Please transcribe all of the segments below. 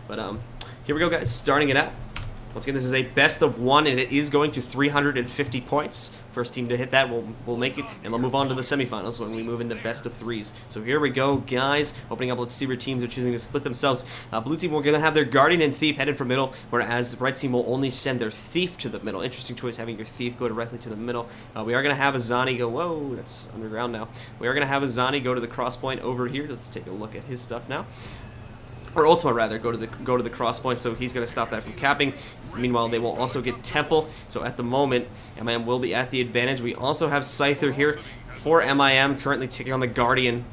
But here we go, guys. Starting it out. Once again, this is a best of 1, and it is going to 350 points. First team to hit that will make it, and we'll move on to the semifinals when we move into best of 3s. So here we go, guys. Opening up, let's see where teams are choosing to split themselves. Blue team, we're going to have their Guardian and Thief headed for middle, whereas red team will only send their Thief to the middle. Interesting choice, having your Thief go directly to the middle. We are going to have Azani go, whoa, that's underground now. We are going to have Azani go to the cross point over here. Let's take a look at his stuff now. Or Ultima rather, go to the cross point, so he's going to stop that from capping. Meanwhile, they will also get Temple, so at the moment, MIM will be at the advantage. We also have Scyther here for MIM, currently taking on the Guardian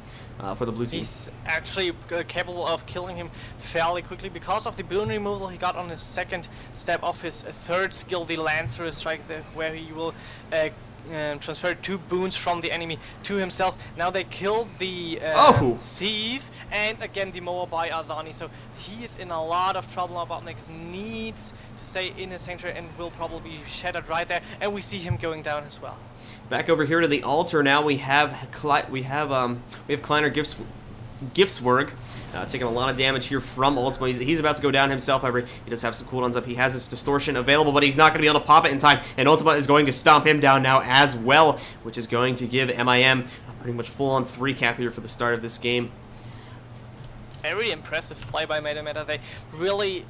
for the blue team. He's actually capable of killing him fairly quickly because of the boon removal he got on his second step of his third skill, the Lancer Strike, where he will transfer 2 boons from the enemy to himself. Now they killed the Thief, and again the Moa by Azani, so he is in a lot of trouble. Now Botnex needs to stay in his sanctuary and will probably be shattered right there, and we see him going down as well. Back over here to the altar now, we have Kleiner Giftswerg. Taking a lot of damage here from Ultima. He's about to go down himself, however, he does have some cooldowns up. He has his distortion available, but he's not going to be able to pop it in time, and Ultima is going to stomp him down now as well, which is going to give MIM a pretty much full-on 3 cap here for the start of this game. Very impressive play by Meta. They really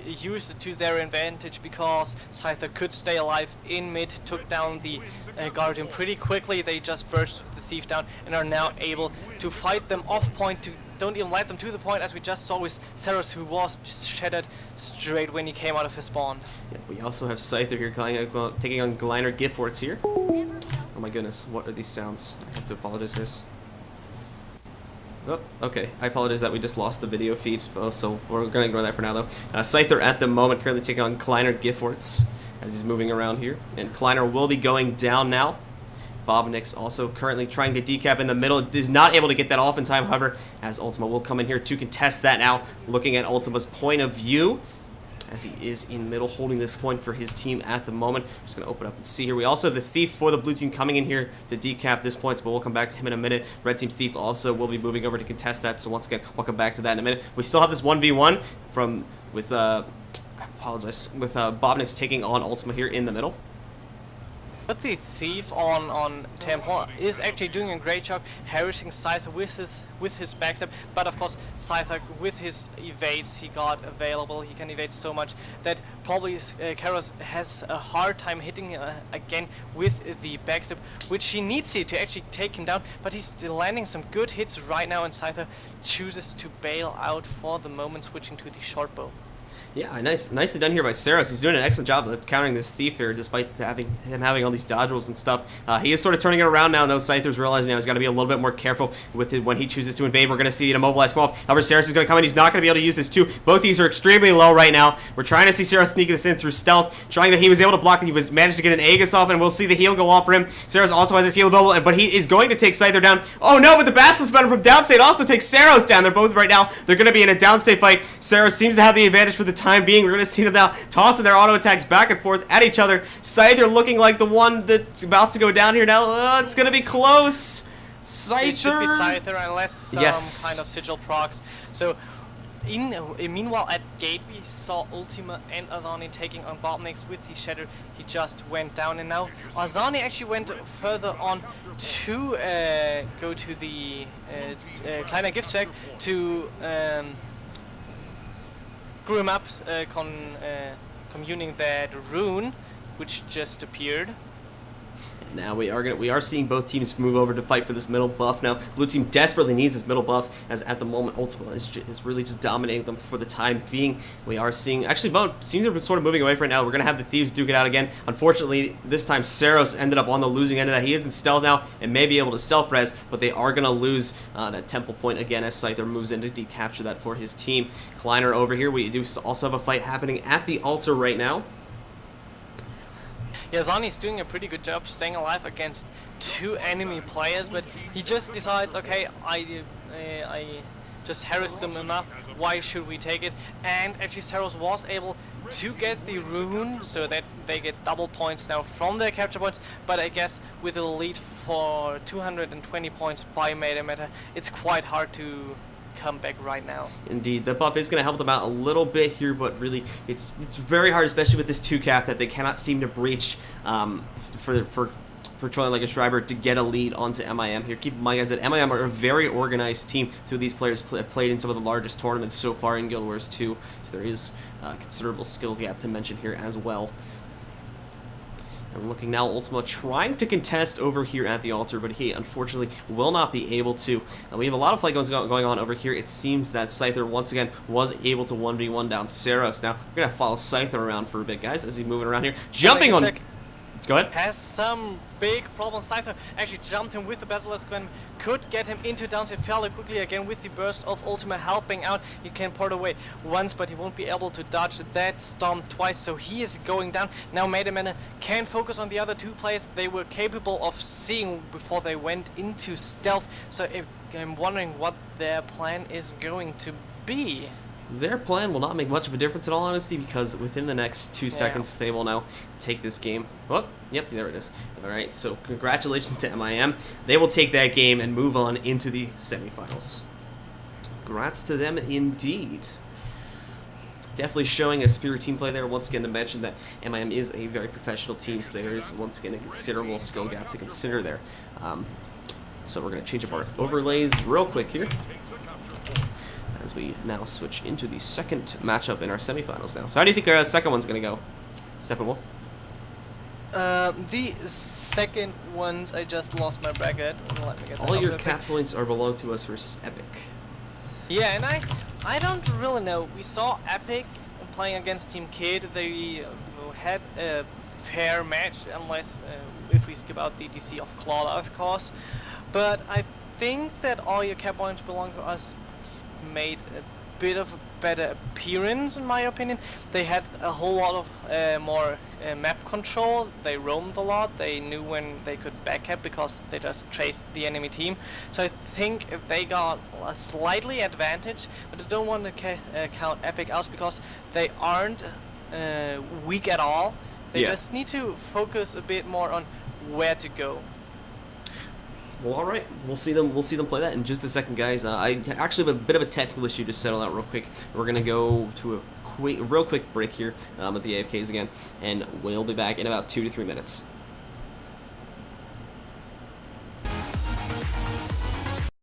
used it to their advantage because Scyther could stay alive in mid, took down the Guardian pretty quickly. They just burst the Thief down and are now able to fight them off point, don't even let them to the point, as we just saw with Ceros, who was shattered straight when he came out of his spawn. Yeah, we also have Scyther here taking on Gleiner Giftworts here. Oh my goodness, what are these sounds? I have to apologize, guys. Oh, okay. I apologize that we just lost the video feed. Oh, so we're going to ignore that for now, though. Scyther at the moment currently taking on Kleiner Giftworts as he's moving around here. And Kleiner will be going down now. Bobnix also currently trying to decap in the middle. Is not able to get that off in time, however, as Ultima will come in here to contest that now. Looking at Ultima's point of view, as he is in the middle, holding this point for his team at the moment. Just going to open up and see here. We also have the Thief for the blue team coming in here to decap this point, but we'll come back to him in a minute. Red team's Thief also will be moving over to contest that, so once again, we'll come back to that in a minute. We still have this 1v1 with Bobnix taking on Ultima here in the middle. But the Thief on Temple is actually doing a great job harassing Scyther with his backstab, but of course Scyther with his evades he got available, he can evade so much that probably Karos has a hard time hitting again with the backstab, which he needs to actually take him down, but he's still landing some good hits right now, and Scyther chooses to bail out for the moment, switching to the short bow. Yeah, nicely done here by Ceros. He's doing an excellent job of countering this Thief here, despite him having all these dodge rolls and stuff. He is sort of turning it around now. No, Scyther's realizing now he's got to be a little bit more careful with it when he chooses to invade. We're going to see it immobilize come off. However, Ceros is going to come in. He's not going to be able to use his 2. Both these are extremely low right now. We're trying to see Ceros sneak this in through stealth. He was able to block, and he managed to get an Aegis off, and we'll see the heal go off for him. Ceros also has his heal available, but he is going to take Scyther down. Oh no, but the Basilisk Venom from downstate also takes Ceros down. They're both right now. They're going to be in a downstate fight. Ceros seems to have the advantage for the time being. We're going to see them now tossing their auto attacks back and forth at each other. Scyther looking like the one that's about to go down here now. It's going to be close. Scyther. It should be Scyther unless some kind of sigil procs. So, meanwhile at gate we saw Ultima and Azani taking on Botnix with the Shatter. He just went down, and now Azani actually went further on to go to the Kleiner Giftwerk to grew him up, communing that rune, which just appeared. Now we are seeing both teams move over to fight for this middle buff. Now blue team desperately needs this middle buff, as at the moment Ultima is really just dominating them for the time being. We are seeing, actually both teams are sort of moving away from it now. We're going to have the Thieves duke it out again. Unfortunately, this time Ceros ended up on the losing end of that. He is in stealth now and may be able to self-res, but they are going to lose that temple point again as Scyther moves in to decapture that for his team. Kleiner over here. We do also have a fight happening at the altar right now. Yeah, Zani's doing a pretty good job staying alive against 2 enemy players, but he just decides, okay, I just harassed them enough, why should we take it? And actually Ceros was able to get the rune, so that they get double points now from their capture points, but I guess with a lead for 220 points by Meta, it's quite hard to comeback right now. Indeed, the buff is going to help them out a little bit here, but really, it's very hard, especially with this 2-cap, that they cannot seem to breach for trolling like a Schreiber to get a lead onto MIM here. Keep in mind, guys, that MIM are a very organized team. Two of these players have played in some of the largest tournaments so far in Guild Wars 2, so there is a considerable skill gap to mention here as well. And looking now, Ultima trying to contest over here at the altar, but he unfortunately will not be able to. We have a lot of fight going on over here. It seems that Scyther once again was able to 1v1 down Saros. Now, we're going to follow Scyther around for a bit, guys, as he's moving around here. Jumping on... Go ahead. Has some big problems. Scyther actually jumped him with the Basilisk Gun, could get him into downside fairly quickly again with the burst of Ultima helping out. He can port away once, but he won't be able to dodge that storm twice, so he is going down. Now Maidamena can focus on the other two players they were capable of seeing before they went into stealth, so I'm wondering what their plan is going to be. Their plan will not make much of a difference in all honesty, because within the next 2 seconds they will now take this game. Oh, yep, there it is. Alright, so congratulations to MIM. They will take that game and move on into the semifinals. Congrats to them indeed. Definitely showing a spirit team play there. Once again, to mention that MIM is a very professional team, so there is once again a considerable skill gap to consider there. So we're going to change up our overlays real quick here, as we now switch into the second matchup in our semifinals now. So how do you think our second one's going to go, Steppenwolf? The second ones, I just lost my bracket. Let me get all your cap points are belong to us versus Epic. Yeah, and I don't really know. We saw Epic playing against Team Kid. They had a fair match, unless if we skip out the DC of Claw, of course. But I think that all your cap points belong to us made a bit of a better appearance, in my opinion. They had a whole lot of more map control. They roamed a lot. They knew when they could backcap because they just traced the enemy team. So I think they got a slightly advantage, but I don't want to count Epic out because they aren't weak at all. They just need to focus a bit more on where to go. Well, all right. We'll see them play that in just a second, guys. I actually have a bit of a technical issue to settle out real quick. We're gonna go to a real quick break here at the AFKs again, and we'll be back in about 2 to 3 minutes.